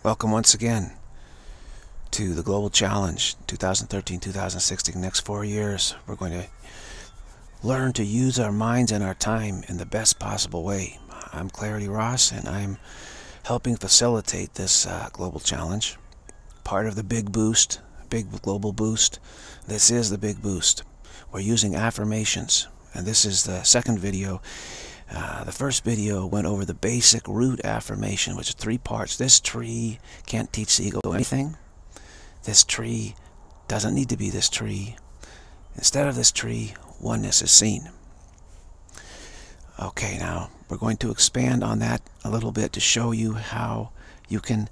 Welcome once again to the Global Challenge 2013-2016. Next 4 years, we're going to learn to use our minds and our time in the best possible way. I'm Clarity Ross, and I'm helping facilitate this Global Challenge. Part of the big boost, big global boost. This is the big boost. We're using affirmations, and this is the second video. The first video went over the basic root affirmation, which is 3 parts. This tree can't teach the ego anything. This tree doesn't need to be this tree. Instead of this tree, oneness is seen. Okay, now we're going to expand on that a little bit to show you how you can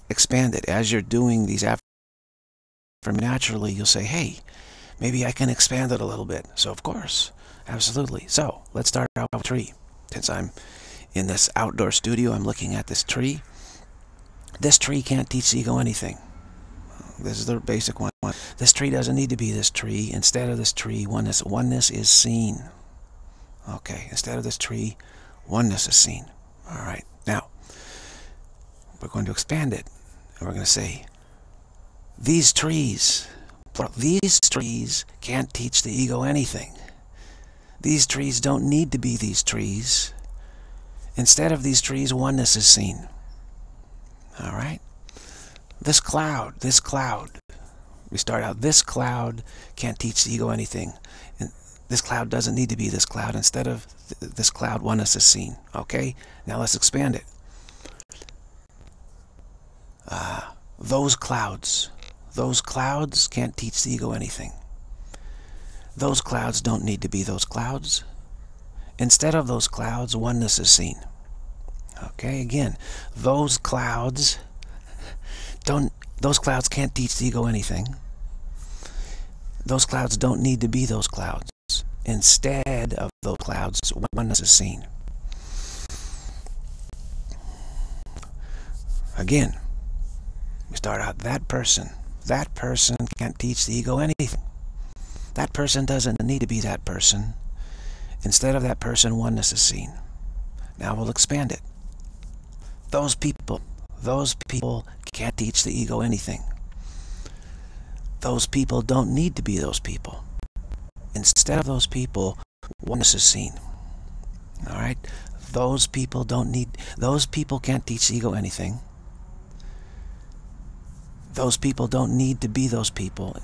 expand it. As you're doing these affirmations, naturally you'll say, hey, maybe I can expand it a little bit. So of course, absolutely. So let's start out with a tree. Since I'm in this outdoor studio, I'm looking at this tree. This tree can't teach the ego anything. This is the basic one. This tree doesn't need to be this tree. Instead of this tree, oneness is seen. Okay, instead of this tree, oneness is seen. All right, now we're going to expand it, and we're going to say, these trees can't teach the ego anything. These trees don't need to be these trees. Instead of these trees, oneness is seen. All right? This cloud, we start out, this cloud can't teach the ego anything. And this cloud doesn't need to be this cloud. Instead of this cloud, oneness is seen. Okay? Now let's expand it. Those clouds can't teach the ego anything. Those clouds don't need to be those clouds. Instead of those clouds, oneness is seen. Okay, again, those clouds can't teach the ego anything. Those clouds don't need to be those clouds. Instead of those clouds, oneness is seen. Again, we start out, that person can't teach the ego anything. That person doesn't need to be that person. Instead of that person, oneness is seen. Now we'll expand it. Those people can't teach the ego anything. Those people don't need to be those people. Instead of those people, oneness is seen. All right? Those people can't teach the ego anything. Those people don't need to be those people.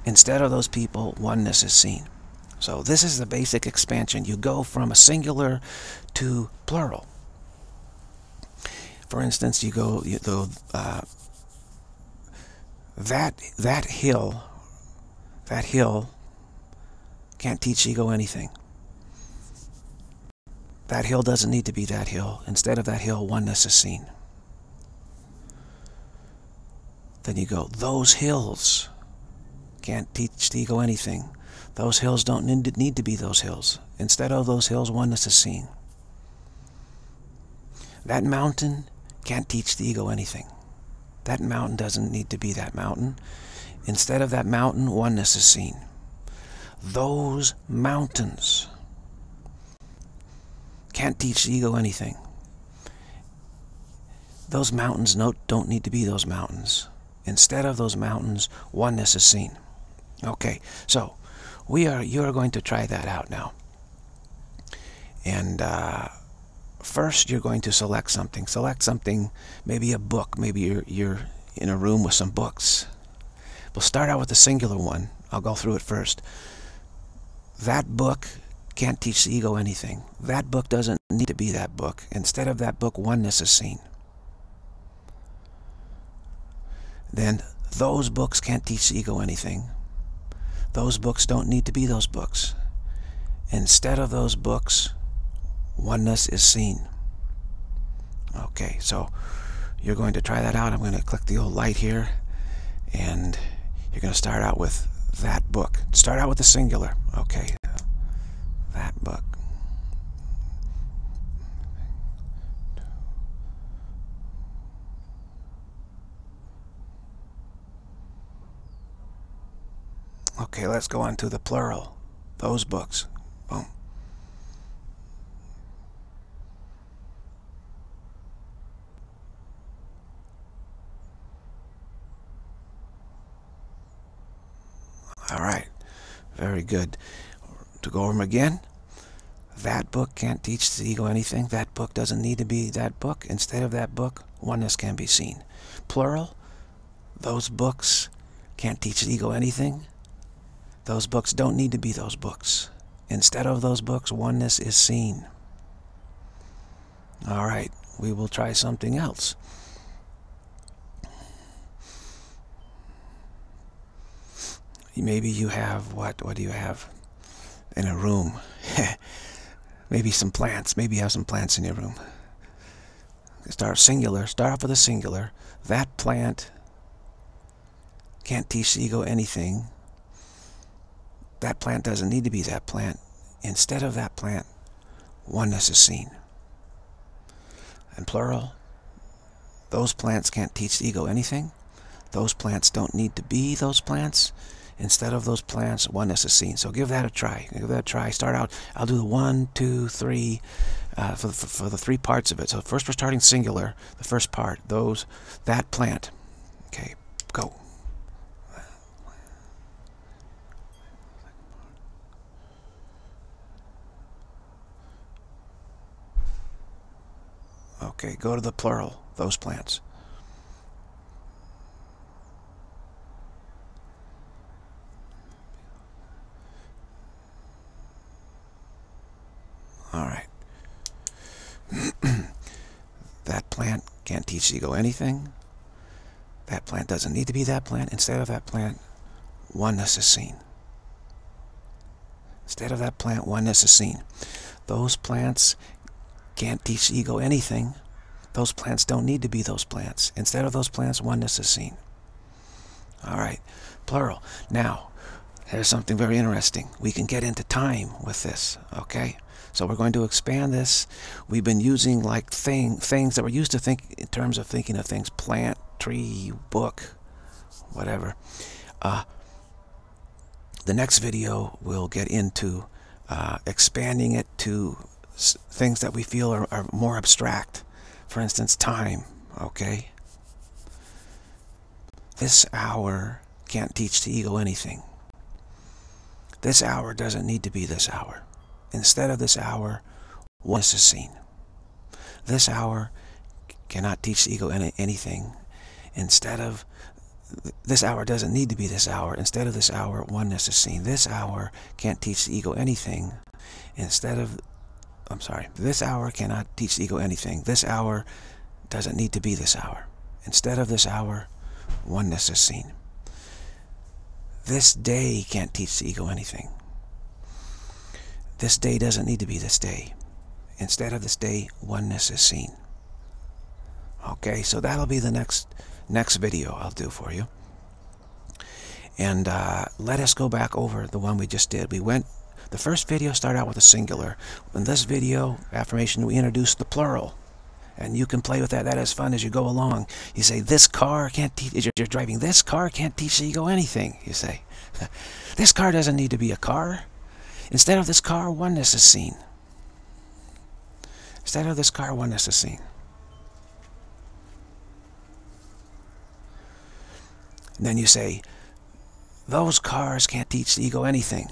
Instead of those people, oneness is seen. So this is the basic expansion. You go from a singular to plural. For instance, that hill can't teach ego anything. That hill doesn't need to be that hill. Instead of that hill, oneness is seen. Then you go, those hills can't teach the ego anything. Those hills don't need to be those hills. Instead of those hills, oneness is seen. That mountain can't teach the ego anything. That mountain doesn't need to be that mountain. Instead of that mountain, oneness is seen. Those mountains can't teach the ego anything. Those mountains don't need to be those mountains. Instead of those mountains, oneness is seen. Okay, so you are going to try that out now. And first, you're going to select something. Select something, maybe a book. Maybe you're in a room with some books. We'll start out with the singular one. I'll go through it first. That book can't teach the ego anything. That book doesn't need to be that book. Instead of that book, oneness is seen. Then, those books can't teach the ego anything. Those books don't need to be those books. Instead of those books, oneness is seen. Okay, so you're going to try that out. I'm going to click the old light here, and you're going to start out with that book. Start out with the singular. Okay, that book. Okay, let's go on to the plural. Those books. Boom. Very good. To go over them again. That book can't teach the ego anything. That book doesn't need to be that book. Instead of that book, oneness can be seen. Plural. Those books can't teach the ego anything. Those books don't need to be those books. Instead of those books, oneness is seen. All right, we will try something else. Maybe you have, what do you have in a room? Maybe some plants. Maybe you have some plants in your room. Start off with a singular. That plant can't teach the ego anything. That plant doesn't need to be that plant. Instead of that plant, oneness is seen. And plural, those plants can't teach the ego anything. Those plants don't need to be those plants. Instead of those plants, oneness is seen. So give that a try. Give that a try. Start out. I'll do the 1, 2, 3 for the 3 parts of it. So first we're starting singular. The first part. That plant. Okay, go. Okay, go to the plural. Those plants. All right. That plant can't teach the ego anything. That plant doesn't need to be that plant. Instead of that plant, oneness is seen. Instead of that plant, oneness is seen. Those plants can't teach the ego anything. Those plants don't need to be those plants. Instead of those plants, oneness is seen. All right, plural. Now, there's something very interesting. We can get into time with this, okay? So we're going to expand this. We've been using like things that we're used to think in terms of thinking of things: plant, tree, book, whatever. The next video we'll get into expanding it to things that we feel are more abstract. For instance, time, okay? This hour can't teach the ego anything. This hour doesn't need to be this hour. Instead of this hour, oneness is seen. This hour cannot teach the ego anything. Instead of this hour doesn't need to be this hour. Instead of this hour, oneness is seen. This hour can't teach the ego anything. This hour cannot teach the ego anything. This hour doesn't need to be this hour. Instead of this hour, oneness is seen. This day can't teach the ego anything. This day doesn't need to be this day. Instead of this day, oneness is seen. Okay, so that'll be the next video I'll do for you. And let us go back over the one we just did. The first video started out with a singular. In this video, affirmation, we introduced the plural. And you can play with that. That is fun as you go along. You say, this car can't teach, as you're driving, this car can't teach the ego anything, you say. This car doesn't need to be a car. Instead of this car, oneness is seen. Instead of this car, oneness is seen. And then you say, those cars can't teach the ego anything.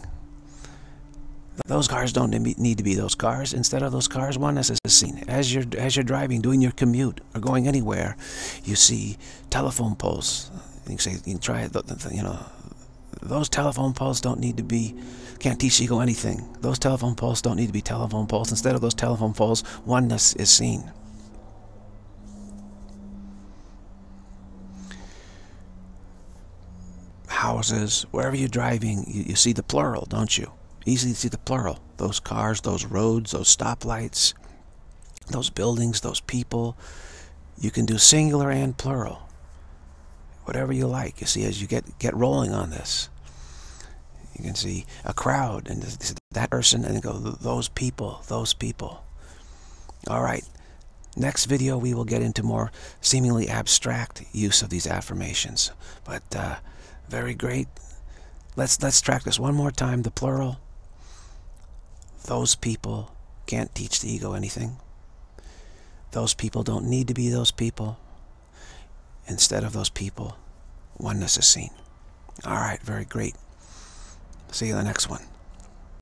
Those cars don't need to be those cars. Instead of those cars, oneness is seen. As you're driving, doing your commute, or going anywhere, you see telephone poles. You can try it. Those telephone poles can't teach the ego anything. Those telephone poles don't need to be telephone poles. Instead of those telephone poles, oneness is seen. Houses, wherever you're driving, you see the plural, don't you? Easily see the plural. Those cars, those roads, those stoplights, those buildings, those people. You can do singular and plural. Whatever you like. You see, as you get rolling on this, you can see a crowd and that person, and then go, those people, those people. All right. Next video we will get into more seemingly abstract use of these affirmations. But very great. Let's track this one more time. The plural. Those people can't teach the ego anything. Those people don't need to be those people. Instead of those people, oneness is seen. All right, very great. See you in the next one.